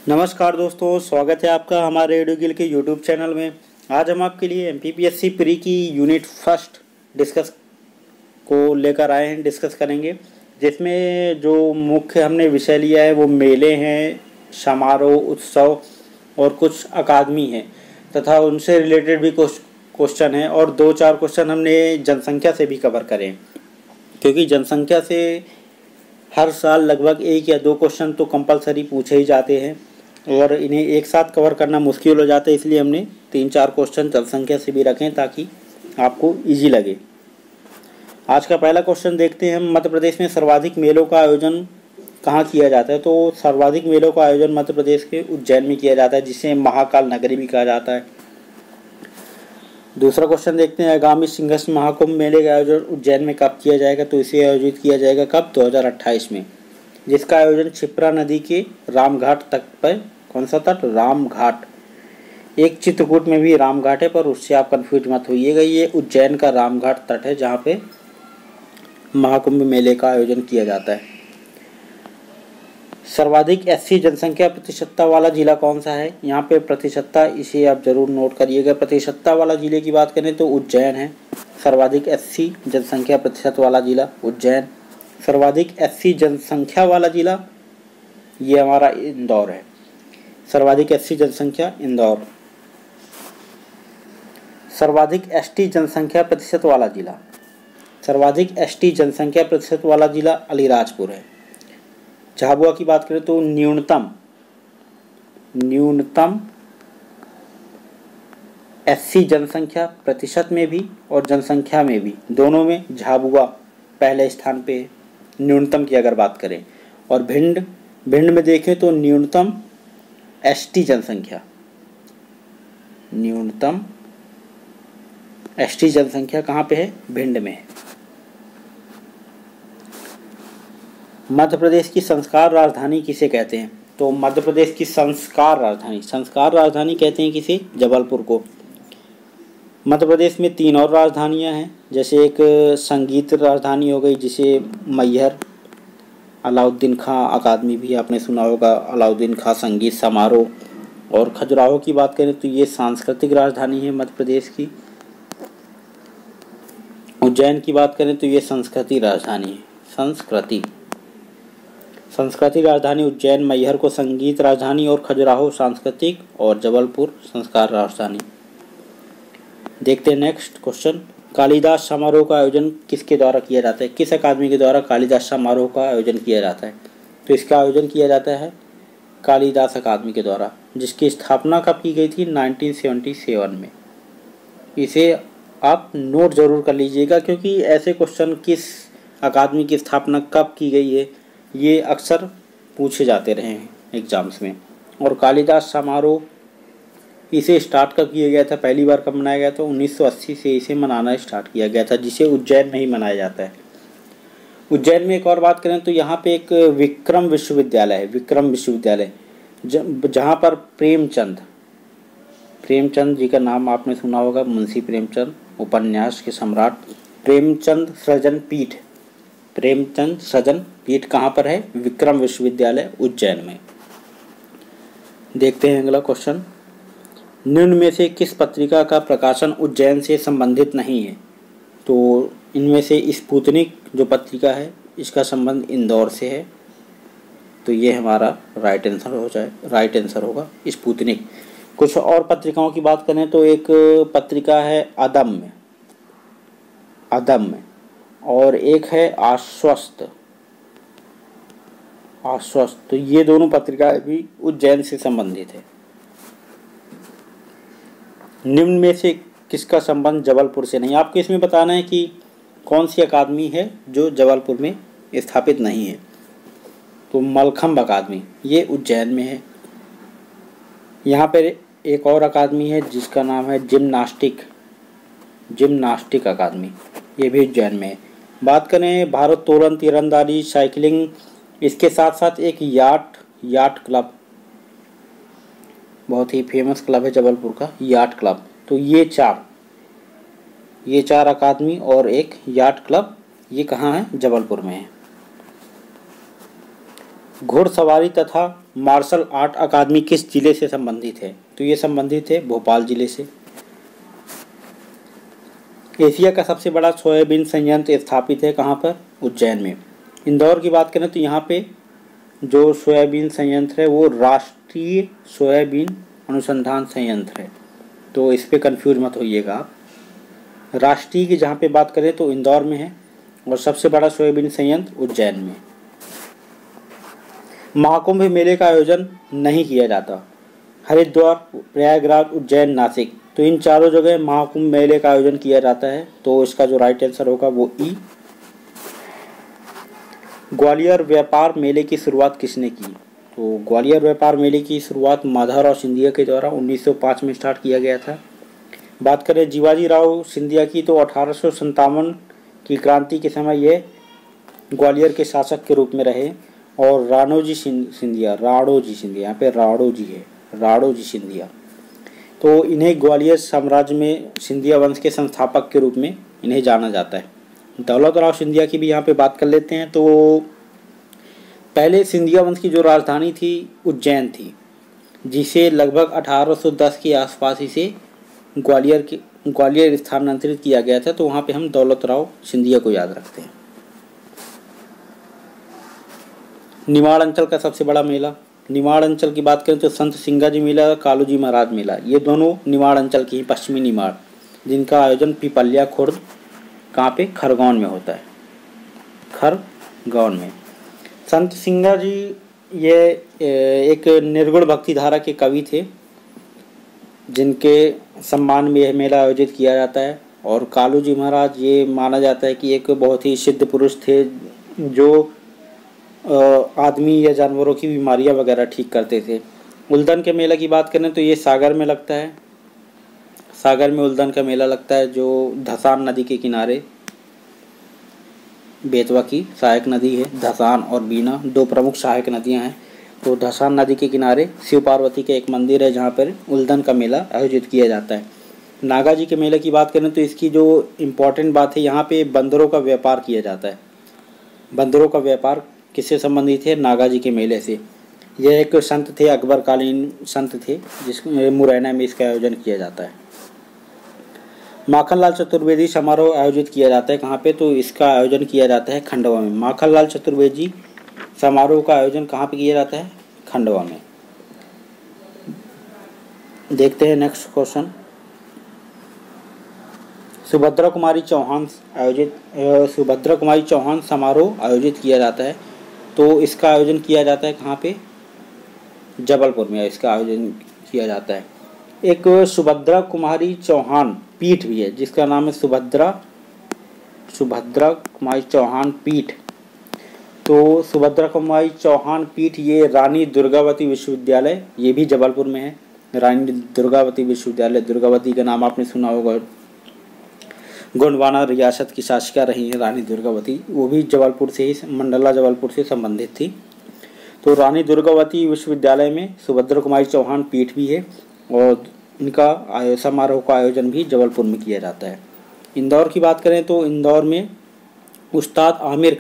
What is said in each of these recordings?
नमस्कार दोस्तों, स्वागत है आपका हमारे रेडियो गिल के यूट्यूब चैनल में। आज हम आपके लिए एमपीपीएससी प्री की यूनिट फर्स्ट डिस्कस को लेकर आए हैं, डिस्कस करेंगे। जिसमें जो मुख्य हमने विषय लिया है वो मेले हैं, समारोह, उत्सव और कुछ अकादमी हैं तथा उनसे रिलेटेड भी कुछ क्वेश्चन हैं और 2-4 क्वेश्चन हमने जनसंख्या से भी कवर करें, क्योंकि जनसंख्या से हर साल लगभग 1 या 2 क्वेश्चन तो कंपलसरी पूछे ही जाते हैं और इन्हें एक साथ कवर करना मुश्किल हो जाता है। इसलिए हमने 3-4 क्वेश्चन जनसंख्या से भी रखें ताकि आपको इजी लगे। आज का पहला क्वेश्चन देखते हैं हम। मध्य प्रदेश में सर्वाधिक मेलों का आयोजन कहाँ किया जाता है? तो सर्वाधिक मेलों का आयोजन मध्य प्रदेश के उज्जैन में किया जाता है, जिसे महाकाल नगरी भी कहा जाता है। दूसरा क्वेश्चन देखते हैं। आगामी सिंहस्थ महाकुंभ मेले का आयोजन उज्जैन में कब किया जाएगा? तो इसे आयोजित किया जाएगा कब? 2028 में, जिसका आयोजन क्षिप्रा नदी के रामघाट तट पर। कौन सा तट? रामघाट। एक चित्रकूट में भी रामघाट है, पर उससे आप कंफ्यूज मत होइएगा। ये उज्जैन का रामघाट तट है जहाँ पे महाकुंभ मेले का आयोजन किया जाता है। सर्वाधिक एससी जनसंख्या प्रतिशतता वाला जिला कौन सा है? यहाँ पे प्रतिशतता, इसे आप जरूर नोट करिएगा। प्रतिशतता वाला जिले की बात करें तो उज्जैन है। सर्वाधिक एससी जनसंख्या प्रतिशत वाला जिला उज्जैन। सर्वाधिक एससी जनसंख्या वाला जिला ये हमारा इंदौर है। सर्वाधिक एससी जनसंख्या इंदौर। सर्वाधिक एसटी जनसंख्या प्रतिशत वाला जिला, सर्वाधिक एसटी जनसंख्या प्रतिशत वाला जिला अलीराजपुर है। झाबुआ की बात करें तो न्यूनतम एससी जनसंख्या प्रतिशत में भी और जनसंख्या में भी, दोनों में झाबुआ पहले स्थान पे है न्यूनतम की अगर बात करें। और भिंड में देखें तो न्यूनतम एसटी जनसंख्या, न्यूनतम एसटी जनसंख्या कहाँ पे है? भिंड में है। मध्य प्रदेश की संस्कार राजधानी किसे कहते हैं? तो मध्य प्रदेश की संस्कार राजधानी कहते हैं किसे? जबलपुर को। मध्य प्रदेश में 3 और राजधानियां हैं, जैसे एक संगीत राजधानी हो गई जिसे मैहर, अलाउद्दीन खां अकादमी भी आपने सुना होगा, अलाउद्दीन खां संगीत समारोह। और खजुराहो की बात करें तो ये सांस्कृतिक राजधानी है मध्य प्रदेश की। उज्जैन की बात करें तो ये संस्कृति राजधानी है। संस्कृति राजधानी उज्जैन, मैहर को संगीत राजधानी और खजुराहो सांस्कृतिक और जबलपुर संस्कार राजधानी। देखते हैं नेक्स्ट क्वेश्चन। कालिदास समारोह का आयोजन किसके द्वारा किया जाता है? किस अकादमी के द्वारा कालिदास समारोह का आयोजन किया जाता है? तो इसका आयोजन किया जाता है कालिदास अकादमी के द्वारा, जिसकी स्थापना कब की गई थी? 1977 में। इसे आप नोट जरूर कर लीजिएगा, क्योंकि ऐसे क्वेश्चन किस अकादमी की स्थापना कब की गई है ये अक्सर पूछे जाते रहे हैं एग्जाम्स में। और कालिदास समारोह इसे स्टार्ट कब किया गया था? पहली बार कब मनाया गया था? 1980 से इसे मनाना स्टार्ट किया गया था, जिसे उज्जैन में ही मनाया जाता है। उज्जैन में एक और बात करें तो यहाँ पे एक विक्रम विश्वविद्यालय है, विक्रम विश्वविद्यालय, जहाँ पर प्रेमचंद जी का नाम आपने सुना होगा। मुंशी प्रेमचंद, उपन्यास के सम्राट। प्रेमचंद सृजन पीठ कहाँ पर है? विक्रम विश्वविद्यालय उज्जैन में। देखते हैं अगला क्वेश्चन। निम्न में से किस पत्रिका का प्रकाशन उज्जैन से संबंधित नहीं है? तो इनमें से स्पुतनिक जो पत्रिका है इसका संबंध इंदौर से है, तो ये हमारा राइट आंसर होगा स्पुतनिक। कुछ और पत्रिकाओं की बात करें तो एक पत्रिका है अदम्य, और एक है आश्वस्त। तो ये दोनों पत्रिकाएं भी उज्जैन से संबंधित है। निम्न में से किसका संबंध जबलपुर से नहीं? आपको इसमें बताना है कि कौन सी अकादमी है जो जबलपुर में स्थापित नहीं है। तो मलखम्ब अकादमी ये उज्जैन में है। यहाँ पर एक और अकादमी है जिसका नाम है जिम्नास्टिक अकादमी, ये भी उज्जैन में है। बात करें भारोत्तोलन, तीरंदाजी, साइकिलिंग, इसके साथ साथ एक याट क्लब, बहुत ही फेमस क्लब है जबलपुर का याट क्लब। तो ये चार अकादमी और एक याट क्लब, ये कहाँ है? जबलपुर में है। घुड़सवारी तथा मार्शल आर्ट अकादमी किस जिले से संबंधित है? तो ये संबंधित है भोपाल जिले से। एशिया का सबसे बड़ा सोयाबीन संयंत्र स्थापित है कहाँ पर? उज्जैन में। इंदौर की बात करें तो यहाँ पे जो सोयाबीन संयंत्र है वो राष्ट्रीय सोयाबीन अनुसंधान संयंत्र है, तो इस पे कंफ्यूज मत होइएगा आप। राष्ट्रीय की जहाँ पे बात करें तो इंदौर में है और सबसे बड़ा सोयाबीन संयंत्र उज्जैन में। महाकुंभ मेले का आयोजन नहीं किया जाता। हरिद्वार, प्रयागराज, उज्जैन, नासिक, तो इन चारों जगह महाकुंभ मेले का आयोजन किया जाता है, तो इसका जो राइट आंसर होगा वो ई। ग्वालियर व्यापार मेले की शुरुआत किसने की? तो ग्वालियर व्यापार मेले की शुरुआत माधवराव सिंधिया के द्वारा 1905 में स्टार्ट किया गया था। बात करें शिवाजी राव सिंधिया की तो 1857 की क्रांति के समय ये ग्वालियर के शासक के रूप में रहे और राणोजी सिंधिया, यहाँ पे राणोजी सिंधिया, तो इन्हें ग्वालियर साम्राज्य में सिंधिया वंश के संस्थापक के रूप में इन्हें जाना जाता है। दौलत राव सिंधिया की भी यहाँ पे बात कर लेते हैं। तो पहले सिंधिया वंश की जो राजधानी थी उज्जैन थी, जिसे लगभग 1810 के आसपास इसे ग्वालियर स्थानांतरित किया गया था, तो वहाँ पे हम दौलत राव सिंधिया को याद रखते हैं। निमाड़ अंचल का सबसे बड़ा मेला, निमाड़ अंचल की बात करें तो संत सिंगाजी मेला, कालूजी महाराज मेला, ये दोनों निमाड़ अंचल की पश्चिमी निमाड़, जिनका आयोजन पिपलिया खुर्द कहाँ पे? खरगोन में होता है, खरगोन में। संत सिंगाजी ये एक निर्गुण भक्ति धारा के कवि थे, जिनके सम्मान में यह मेला आयोजित किया जाता है। और कालूजी महाराज ये माना जाता है कि एक बहुत ही सिद्ध पुरुष थे जो आदमी या जानवरों की बीमारियां वगैरह ठीक करते थे। उल्दन के मेला की बात करें तो ये सागर में लगता है, सागर में उल्दन का मेला लगता है, जो धसान नदी के किनारे, बेतवा की सहायक नदी है, धसान और बीना दो प्रमुख सहायक नदियां हैं। तो धसान नदी के किनारे शिव पार्वती का एक मंदिर है जहाँ पर उल्दन का मेला आयोजित किया जाता है। नागा जी के मेले की बात करें तो इसकी जो इम्पोर्टेंट बात है, यहाँ पे बंदरों का व्यापार किया जाता है। बंदरों का व्यापार किससे संबंधित है? नागा जी के मेले से। यह एक संत थे, अकबरकालीन संत थे, जिसको मुरैना में इसका आयोजन किया जाता है। माखनलाल चतुर्वेदी समारोह आयोजित किया जाता है कहाँ पे? तो इसका आयोजन किया जाता है खंडवा में। माखनलाल चतुर्वेदी समारोह का आयोजन कहाँ पे किया जाता है? खंडवा में। देखते हैं नेक्स्ट क्वेश्चन। सुभद्रा कुमारी चौहान समारोह आयोजित किया जाता है, तो इसका आयोजन किया जाता है कहाँ पे? जबलपुर में इसका आयोजन किया जाता है। एक सुभद्रा कुमारी चौहान पीठ भी है जिसका नाम है सुभद्रा कुमारी चौहान पीठ। तो सुभद्रा कुमारी चौहान पीठ ये रानी दुर्गावती विश्वविद्यालय, ये भी जबलपुर में है। रानी दुर्गावती विश्वविद्यालय, दुर्गावती का नाम आपने सुना होगा, गोंडवाना रियासत की शासिका रही है रानी दुर्गावती, वो भी जबलपुर से ही, मंडला जबलपुर से संबंधित थी। तो रानी दुर्गावती विश्वविद्यालय में सुभद्रा कुमारी चौहान पीठ भी है और इनका समारोह का आयोजन भी जबलपुर में किया जाता है। इंदौर की बात करें तो इंदौर में उस्ताद आमिर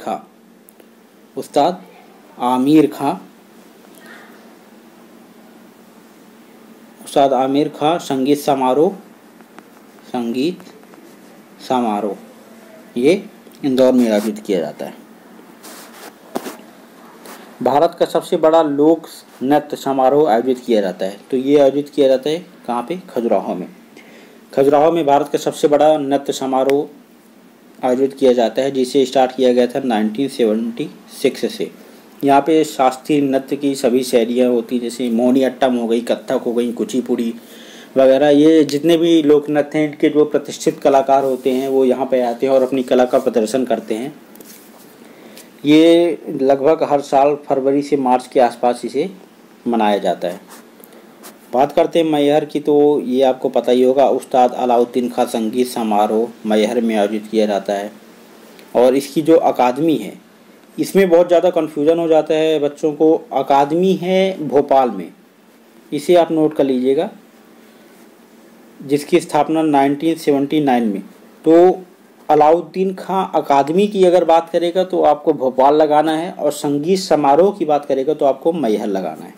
खां संगीत समारोह ये इंदौर में आयोजित किया जाता है। भारत का सबसे बड़ा लोक नृत्य समारोह आयोजित किया जाता है, तो ये आयोजित किया जाता है कहाँ पे? खजुराहो में। खजुराहो में भारत का सबसे बड़ा नृत्य समारोह आयोजित किया जाता है, जिसे स्टार्ट किया गया था 1976 से। यहाँ पे शास्त्रीय नृत्य की सभी शैलियाँ होती, जैसे मोहिनीअट्टम हो गई, कथक हो गई, कुचिपुड़ी वगैरह, ये जितने भी लोक नृत्य हैं इनके जो प्रतिष्ठित कलाकार होते हैं वो यहाँ पे आते हैं और अपनी कला का प्रदर्शन करते हैं। ये लगभग हर साल फरवरी से मार्च के आसपास इसे मनाया जाता है। बात करते हैं मैहर की, तो ये आपको पता ही होगा, उस्ताद अलाउद्दीन खां संगीत समारोह मैहर में आयोजित किया जाता है। और इसकी जो अकादमी है, इसमें बहुत ज़्यादा कन्फ्यूज़न हो जाता है बच्चों को। अकादमी है भोपाल में, इसे आप नोट कर लीजिएगा, जिसकी स्थापना 1979 में। तो अलाउद्दीन खां अकादमी की अगर बात करेगा तो आपको भोपाल लगाना है, और संगीत समारोह की बात करेगा तो आपको मैहर लगाना है।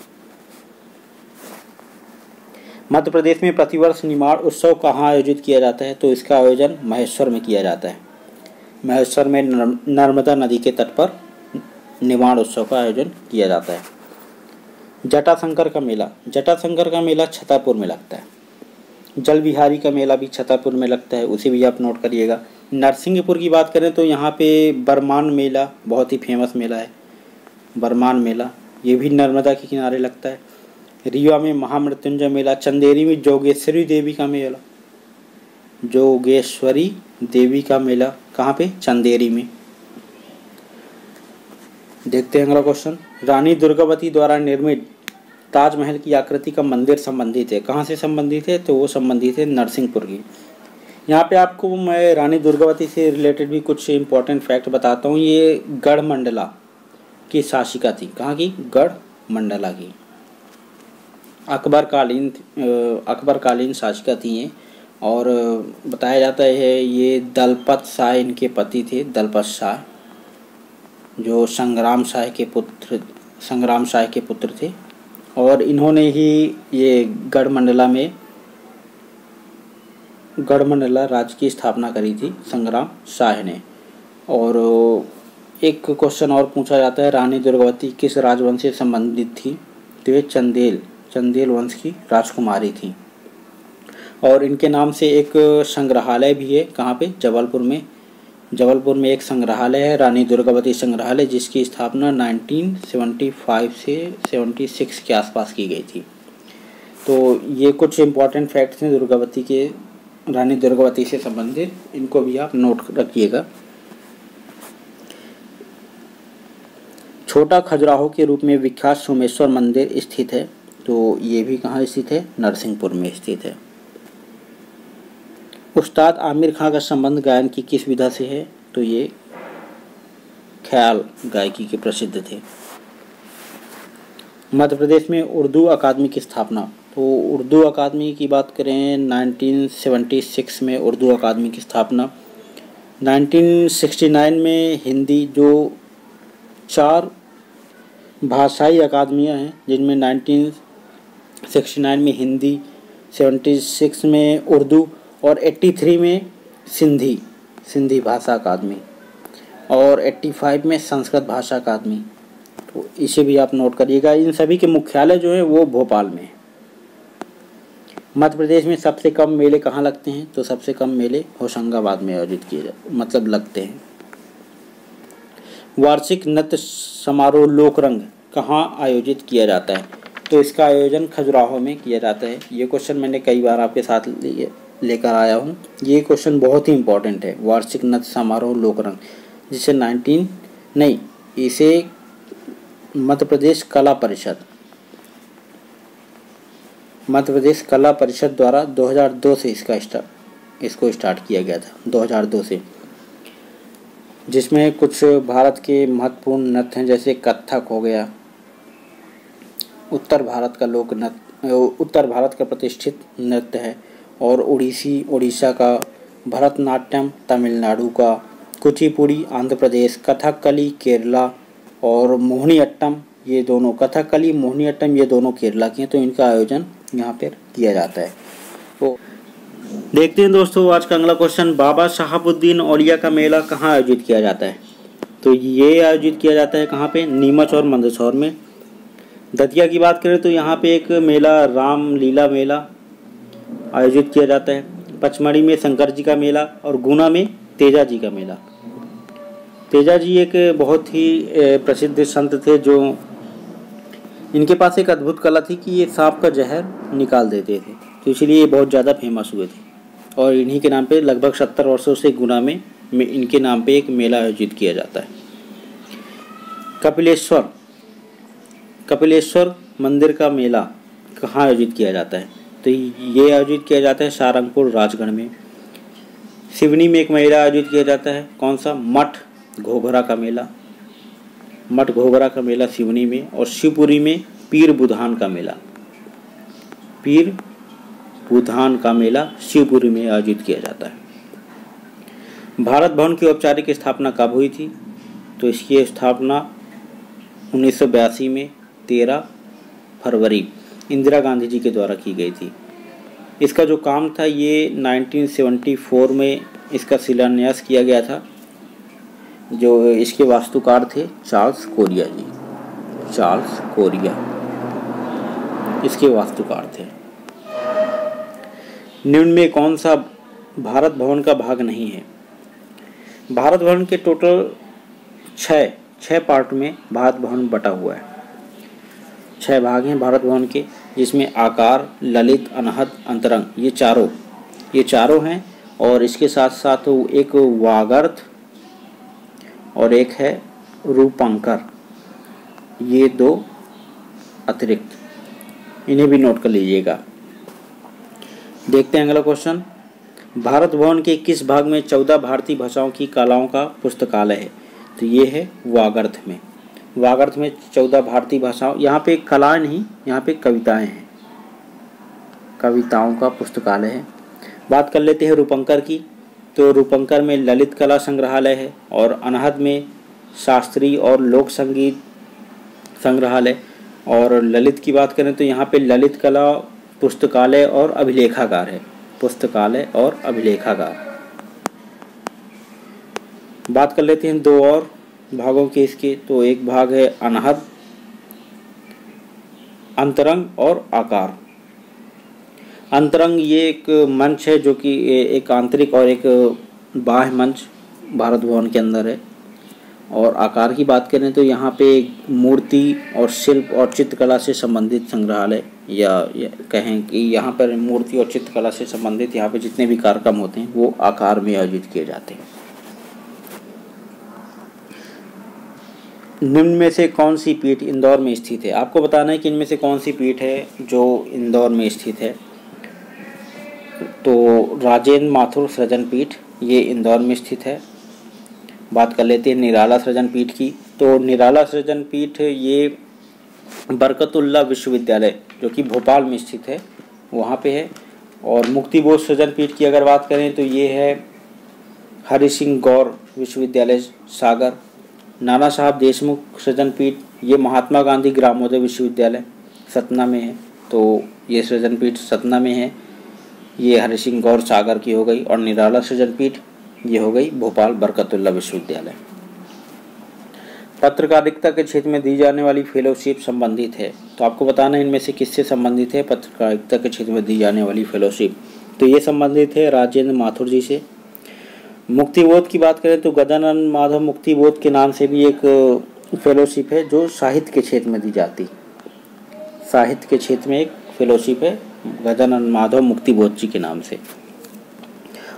मध्य प्रदेश में प्रतिवर्ष निमाड़ उत्सव कहाँ आयोजित किया जाता है? तो इसका आयोजन महेश्वर में किया जाता है। महेश्वर में नर्मदा नदी के तट पर निमाड़ उत्सव का आयोजन किया जाता है। जटाशंकर का मेला, जटाशंकर का मेला छतरपुर में लगता है। जल विहारी का मेला भी छतरपुर में लगता है, उसे भी आप नोट करिएगा। नरसिंहपुर की बात करें तो यहाँ पे बरमान मेला बहुत ही फेमस मेला है, बरमान मेला, ये भी नर्मदा के किनारे लगता है। रीवा में महामृत्युंजय मेला, चंदेरी में जोगेश्वरी देवी का मेला, जोगेश्वरी देवी का मेला कहाँ पे? चंदेरी में। देखते हैं अगला क्वेश्चन। रानी दुर्गावती द्वारा निर्मित ताजमहल की आकृति का मंदिर संबंधित है, कहाँ से संबंधित है? तो वो संबंधित है नरसिंहपुर की। यहाँ पे आपको मैं रानी दुर्गावती से रिलेटेड भी कुछ इंपॉर्टेंट फैक्ट बताता हूँ। ये गढ़मंडला की शासिका थी, कहाँ की? गढ़मंडला की। अकबरकालीन शासिका थी ये, और बताया जाता है ये दलपत शाह इनके पति थे, दलपत शाह जो संग्राम शाह के पुत्र थे, और इन्होंने ही ये गढ़मंडला राज्य की स्थापना करी थी, संग्राम शाह ने। और एक क्वेश्चन और पूछा जाता है, रानी दुर्गावती किस राजवंश से संबंधित थी? तो ये चंदेल वंश की राजकुमारी थी। और इनके नाम से एक संग्रहालय भी है, कहाँ पे? जबलपुर में एक संग्रहालय है, रानी दुर्गावती संग्रहालय, जिसकी स्थापना 1975 से 76 के आसपास की गई थी। तो ये कुछ इम्पॉर्टेंट फैक्ट्स हैं रानी दुर्गावती से संबंधित, इनको भी आप नोट रखिएगा। छोटा खजुराहो के रूप में विख्यात सोमेश्वर मंदिर स्थित है, तो ये भी कहाँ स्थित है? नरसिंहपुर में स्थित है। उस्ताद आमिर खां का संबंध गायन की किस विधा से है? तो ये ख्याल गायकी के प्रसिद्ध थे। मध्य प्रदेश में उर्दू अकादमी की स्थापना, तो उर्दू अकादमी की बात करें 1976 में उर्दू अकादमी की स्थापना। 1969 में हिंदी, जो 4 भाषाई अकादमियाँ हैं, जिनमें 1969 में हिंदी, 76 में उर्दू और 83 में सिंधी भाषा अकादमी, और 85 में संस्कृत भाषा अकादमी। तो इसे भी आप नोट करिएगा। इन सभी के मुख्यालय जो है वो भोपाल में है। मध्य प्रदेश में सबसे कम मेले कहाँ लगते हैं? तो सबसे कम मेले होशंगाबाद में आयोजित लगते हैं। वार्षिक नृत्य समारोह लोकरंग कहाँ आयोजित किया जाता है? तो इसका आयोजन खजुराहो में किया जाता है। ये क्वेश्चन मैंने कई बार आपके साथ लेकर आया हूँ। ये क्वेश्चन बहुत ही इम्पोर्टेंट है। वार्षिक नृत्य समारोह लोकरंग, जिसे इसे मध्य प्रदेश कला परिषद द्वारा 2002 से इसको स्टार्ट किया गया था, 2002 से, जिसमें कुछ भारत के महत्वपूर्ण नृत्य हैं, जैसे कथक हो गया, उत्तर भारत का प्रतिष्ठित नृत्य है, और उड़ीसा का भरतनाट्यम, तमिलनाडु का कुचिपुड़ी, आंध्र प्रदेश, कथकली केरला, और मोहिनीअट्टम, ये दोनों कथकली मोहिनीअट्टम ये दोनों केरला के हैं। तो इनका आयोजन यहाँ पर किया जाता है। तो देखते हैं दोस्तों आज का अगला क्वेश्चन। बाबा शहाबुद्दीन औलिया का मेला कहाँ आयोजित किया जाता है? तो ये आयोजित किया जाता है कहाँ पे? नीमच और मंदसौर में। दतिया की बात करें तो यहाँ पे एक मेला रामलीला मेला आयोजित किया जाता है। पचमढ़ी में शंकर जी का मेला, और गुना में तेजा जी का मेला। तेजा जी एक बहुत ही प्रसिद्ध संत थे, जो इनके पास एक अद्भुत कला थी कि ये सांप का जहर निकाल देते थे, तो इसलिए ये बहुत ज़्यादा फेमस हुए थे। और इन्हीं के नाम पे लगभग 70 वर्षों से गुना में इनके नाम पे एक मेला आयोजित किया जाता है। कपिलेश्वर मंदिर का मेला कहाँ आयोजित किया जाता है? तो ये आयोजित किया जाता है सारंगपुर राजगढ़ में। सिवनी में एक मेला आयोजित किया जाता है, कौन सा? मठ घोघरा का मेला सिवनी में। और शिवपुरी में पीर बुधान का मेला शिवपुरी में आयोजित किया जाता है। भारत भवन की औपचारिक स्थापना कब हुई थी? तो इसकी स्थापना 1982 में 13 फरवरी इंदिरा गांधी जी के द्वारा की गई थी। इसका जो काम था ये 1974 में इसका शिलान्यास किया गया था। जो इसके वास्तुकार थे चार्ल्स कोरिया जी, चार्ल्स कोरिया इसके वास्तुकार थे। निम्न में कौन सा भारत भवन का भाग नहीं है? भारत भवन के टोटल छः पार्ट में भारत भवन बटा हुआ है। 6 भाग हैं भारत भवन के, जिसमें आकार, ललित, अनहद, अंतरंग ये चारों हैं। और इसके साथ साथ एक वागर्थ और एक है रूपंकर, ये 2 अतिरिक्त, इन्हें भी नोट कर लीजिएगा। देखते हैं अगला क्वेश्चन। भारत भवन के किस भाग में 14 भारतीय भाषाओं की कलाओं का पुस्तकालय है? तो ये है वागर्थ में। वागर्थ में 14 भारतीय भाषाओं, यहाँ पे कलाएं नहीं, यहाँ पे कविताएं हैं, कविताओं का पुस्तकालय है। बात कर लेते हैं रूपंकर की। तो रूपंकर में ललित कला संग्रहालय है और अनहद में शास्त्रीय और लोक संगीत संग्रहालय। और ललित की बात करें तो यहाँ पे ललित कला पुस्तकालय और अभिलेखागार है, पुस्तकालय और अभिलेखागार। बात कर लेते हैं 2 और भागों के इसके। तो एक भाग है अनहद, अंतरंग और आकार। अंतरंग ये एक मंच है जो कि एक आंतरिक और एक बाह्य मंच भारत भवन के अंदर है। और आकार की बात करें तो यहाँ पे मूर्ति और शिल्प और चित्रकला से संबंधित संग्रहालय, या कहें कि यहाँ पर मूर्ति और चित्रकला से संबंधित यहाँ पे जितने भी कार्यक्रम होते हैं वो आकार में आयोजित किए जाते हैं। निम्न में से कौन सी पीठ इंदौर में स्थित है? आपको बताना है कि इनमें से कौन सी पीठ है जो इंदौर में स्थित है। तो राजेंद्र माथुर सृजन पीठ ये इंदौर में स्थित है। बात कर लेते हैं निराला सृजन पीठ की। तो निराला सृजन पीठ ये बरकतुल्लाह विश्वविद्यालय जो कि भोपाल में स्थित है वहाँ पे है। और मुक्तिबोध सृजन पीठ की अगर बात करें तो ये है हरि सिंह गौर विश्वविद्यालय सागर। नाना साहब देशमुख सृजन पीठ ये महात्मा गांधी ग्रामोदय विश्वविद्यालय सतना में है। तो ये सृजन पीठ सतना में है। ये हरि सिंह गौर सागर की हो गई। और निराला सृजन पीठ ये हो गई भोपाल बरकतुल्लाह विश्वविद्यालय। पत्रकारिता के क्षेत्र में दी जाने वाली फेलोशिप संबंधित है। तो आपको बताना है इनमें से किससे संबंधित है पत्रकारिता के क्षेत्र में दी जाने वाली फेलोशिप। तो ये संबंधित है राजेंद्र माथुर जी से। मुक्तिबोध की बात करें तो गजानन माधव मुक्तिबोध के नाम से भी एक फेलोशिप है जो साहित्य के क्षेत्र में दी जाती। साहित्य के क्षेत्र में एक फेलोशिप है गजानन माधव मुक्तिबोध जी के नाम से।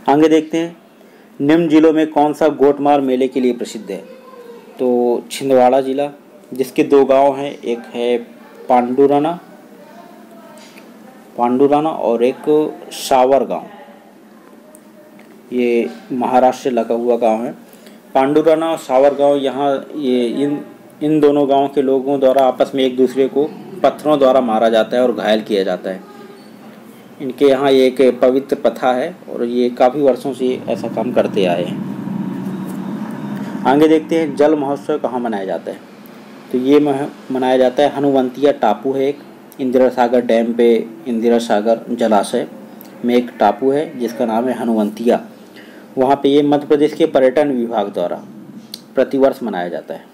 आगे देखते हैं निम्न जिलों में कौन सा गोटमार मेले के लिए प्रसिद्ध है? तो छिंदवाड़ा जिला, जिसके 2 गांव हैं, एक है पांडुराना और एक सावर गांव। ये महाराष्ट्र से लगा हुआ गांव है। पांडुराना और सावर गांव, यहाँ ये इन दोनों गांवों के लोगों द्वारा आपस में एक दूसरे को पत्थरों द्वारा मारा जाता है और घायल किया जाता है। इनके यहाँ ये एक पवित्र प्रथा है और ये काफ़ी वर्षों से ऐसा काम करते आए हैं। आगे देखते हैं जल महोत्सव कहाँ मनाया जाता है। तो ये मनाया जाता है हनुवंतिया टापू है एक, इंदिरा सागर डैम पे इंदिरा सागर जलाशय में एक टापू है जिसका नाम है हनुवंतिया। वहाँ पे ये मध्य प्रदेश के पर्यटन विभाग द्वारा प्रतिवर्ष मनाया जाता है।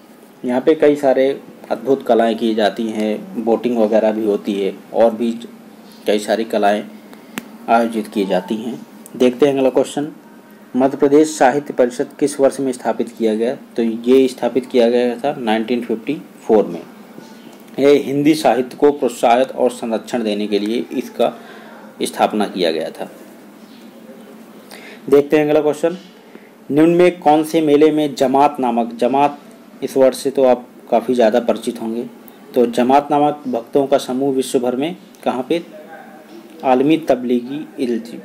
यहाँ पे कई सारे अद्भुत कलाएं की जाती हैं, बोटिंग वगैरह भी होती है और भी कई सारी कलाएं आयोजित की जाती हैं। देखते हैं अगला क्वेश्चन। मध्य प्रदेश साहित्य परिषद किस वर्ष में स्थापित किया गया? तो ये स्थापित किया गया था 1954 में। यह हिंदी साहित्य को प्रोत्साहित और संरक्षण देने के लिए इसका स्थापना किया गया था। देखते हैं अगला क्वेश्चन। निम्न में कौन से मेले में जमात इस वर्ड से तो आप काफ़ी ज़्यादा परिचित होंगे। तो जमात नामक भक्तों का समूह विश्व भर में कहाँ पे? आलमी तबलीगी इल्म,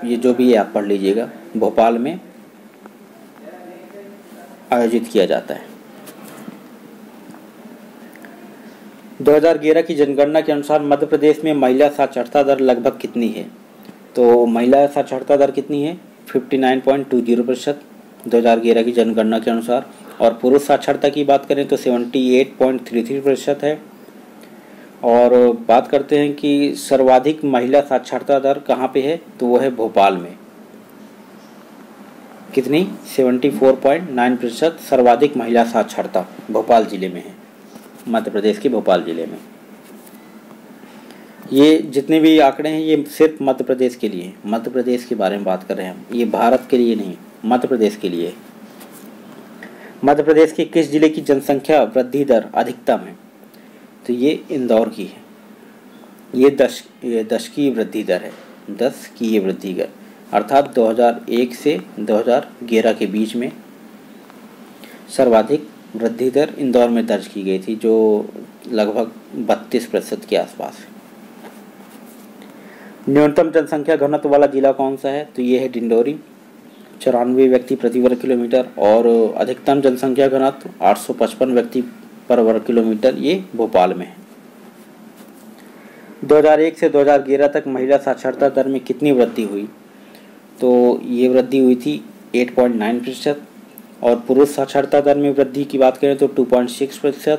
ये जो भी है आप पढ़ लीजिएगा, भोपाल में आयोजित किया जाता है। 2011 की जनगणना के अनुसार मध्य प्रदेश में महिला साक्षरता दर लगभग कितनी है? तो महिला साक्षरता दर कितनी है? 59.20% 2011 की जनगणना के अनुसार। और पुरुष साक्षरता की बात करें तो 78.33% है। और बात करते हैं कि सर्वाधिक महिला साक्षरता दर कहाँ पे है, तो वो है भोपाल में। कितनी? 74.9% सर्वाधिक महिला साक्षरता भोपाल जिले में है, मध्य प्रदेश के भोपाल जिले में। ये जितने भी आंकड़े हैं ये सिर्फ मध्य प्रदेश के लिए, मध्य प्रदेश के बारे में बात कर रहे हैं हम, ये भारत के लिए नहीं, मध्य प्रदेश के लिए। मध्य प्रदेश के किस जिले की जनसंख्या वृद्धि दर अधिकतम है, तो ये इंदौर की है। ये 10 की वृद्धि दर है, 10 की ये वृद्धि दर, अर्थात 2001 से 2011 के बीच में सर्वाधिक वृद्धि दर इंदौर में दर्ज की गई थी, जो लगभग 32% के आसपास है। न्यूनतम जनसंख्या घनत्व वाला जिला कौन सा है, तो ये है डिंडोरी, 94 व्यक्ति प्रति वर्ग किलोमीटर। और अधिकतम जनसंख्या घनत्व 855 व्यक्ति पर वर्ग किलोमीटर, ये भोपाल में है। 2001 से 2011 तक महिला साक्षरता दर में कितनी वृद्धि हुई, तो ये वृद्धि हुई थी 8.9%। और पुरुष साक्षरता दर में वृद्धि की बात करें तो 2.6%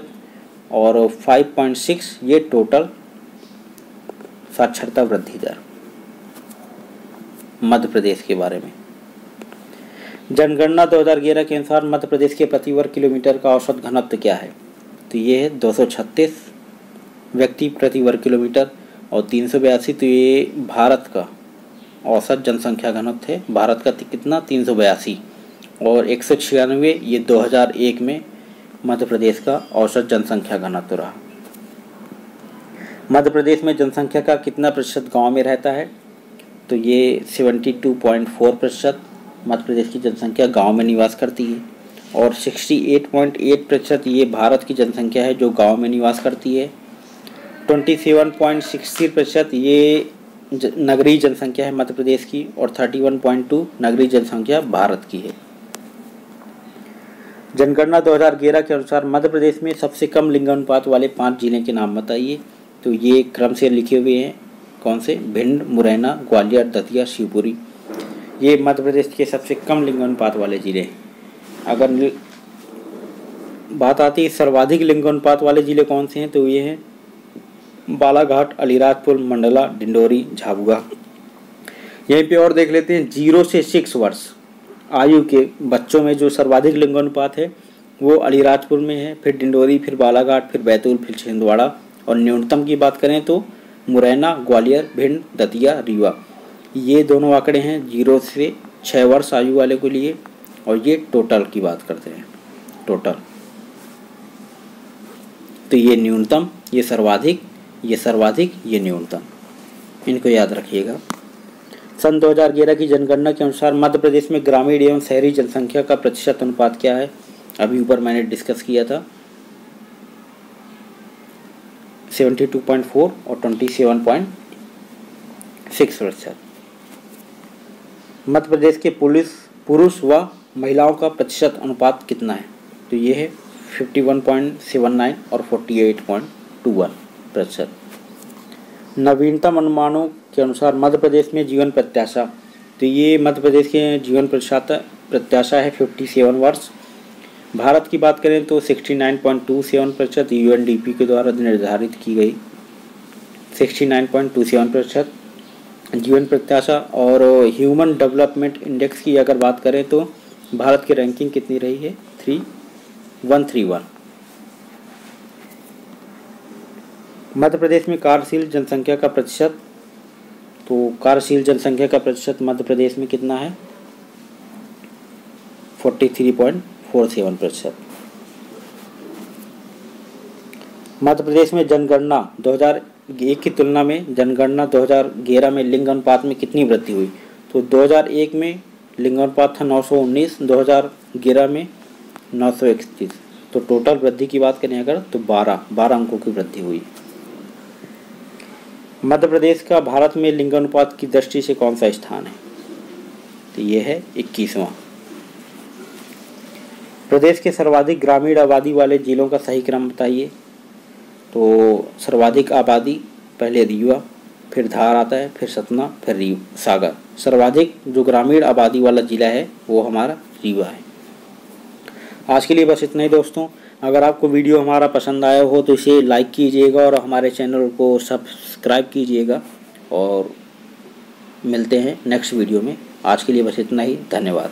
और 5.6 ये टोटल साक्षरता वृद्धि दर मध्य प्रदेश के बारे में। जनगणना 2011 के अनुसार मध्य प्रदेश के प्रति वर्ग किलोमीटर का औसत घनत्व क्या है, तो ये है 236 व्यक्ति प्रति वर्ग किलोमीटर। और 382 तो ये भारत का औसत जनसंख्या घनत्व है, भारत का कितना 382। और 196 ये 2001 में मध्य प्रदेश का औसत जनसंख्या घनत्व रहा। मध्य प्रदेश में जनसंख्या का कितना प्रतिशत गांव में रहता है, तो ये 72.4% मध्य प्रदेश की जनसंख्या गांव में निवास करती है। और 68.8% ये भारत की जनसंख्या है जो गांव में निवास करती है। 27.60% ये नगरीय जनसंख्या है मध्य प्रदेश की। और 31.2 नगरीय जनसंख्या भारत की है। जनगणना 2011 के अनुसार मध्य प्रदेश में सबसे कम लिंगानुपात वाले 5 जिले के नाम बताइए, तो ये क्रम से लिखे हुए हैं। कौन से? भिंड, मुरैना, ग्वालियर, दतिया, शिवपुरी, ये मध्य प्रदेश के सबसे कम लिंगानुपात वाले जिले हैं। अगर बात आती है सर्वाधिक लिंगानुपात वाले जिले कौन से हैं, तो ये हैं बालाघाट, अलीराजपुर, मंडला, डिंडोरी, झाबुआ। यहीं पे और देख लेते हैं 0 से 6 वर्ष आयु के बच्चों में जो सर्वाधिक लिंगानुपात है वो अलीराजपुर में है, फिर डिंडोरी, फिर बालाघाट, फिर बैतूल, फिर छिंदवाड़ा। और न्यूनतम की बात करें तो मुरैना, ग्वालियर, भिंड, दतिया, रीवा, ये दोनों आंकड़े हैं 0 से 6 वर्ष आयु वाले के लिए। और ये टोटल की बात करते हैं, टोटल। तो ये न्यूनतम, ये सर्वाधिक, ये सर्वाधिक, ये न्यूनतम, इनको याद रखिएगा। सन 2011 की जनगणना के अनुसार मध्य प्रदेश में ग्रामीण एवं शहरी जनसंख्या का प्रतिशत अनुपात क्या है, अभी ऊपर मैंने डिस्कस किया था। 72.4 और 27.6%। मध्य प्रदेश के पुरुष व महिलाओं का प्रतिशत अनुपात कितना है, तो ये है 51.79 और 48.21%। नवीनतम अनुमानों के अनुसार मध्य प्रदेश में जीवन प्रत्याशा, तो ये मध्य प्रदेश के जीवन प्रत्याशा है 57 वर्ष। भारत की बात करें तो 69.27% UNDP के द्वारा निर्धारित की गई 69.27% जीवन प्रत्याशा। और ह्यूमन डेवलपमेंट इंडेक्स की अगर बात करें तो भारत की रैंकिंग कितनी रही है, 131। मध्य प्रदेश में कार्यशील जनसंख्या का प्रतिशत, तो कार्यशील जनसंख्या का प्रतिशत मध्य प्रदेश में कितना है, 43.47%। मध्य प्रदेश में जनगणना 2001 की तुलना में जनगणना 2011 में लिंग अनुपात में कितनी वृद्धि हुई, तो 2001 में लिंग अनुपात था 919, 2011 में 931। तो टोटल वृद्धि की बात करें अगर तो 12 अंकों की वृद्धि हुई। मध्य प्रदेश का भारत में लिंगानुपात की दृष्टि से कौन सा स्थान है, तो ये है 21वां। प्रदेश के सर्वाधिक ग्रामीण आबादी वाले जिलों का सही क्रम बताइए, तो सर्वाधिक आबादी पहले रीवा, फिर धार आता है, फिर सतना, फिर सागर। सर्वाधिक जो ग्रामीण आबादी वाला ज़िला है वो हमारा रीवा है। आज के लिए बस इतना ही दोस्तों। अगर आपको वीडियो हमारा पसंद आया हो तो इसे लाइक कीजिएगा और हमारे चैनल को सब्सक्राइब कीजिएगा, और मिलते हैं नेक्स्ट वीडियो में। आज के लिए बस इतना ही, धन्यवाद।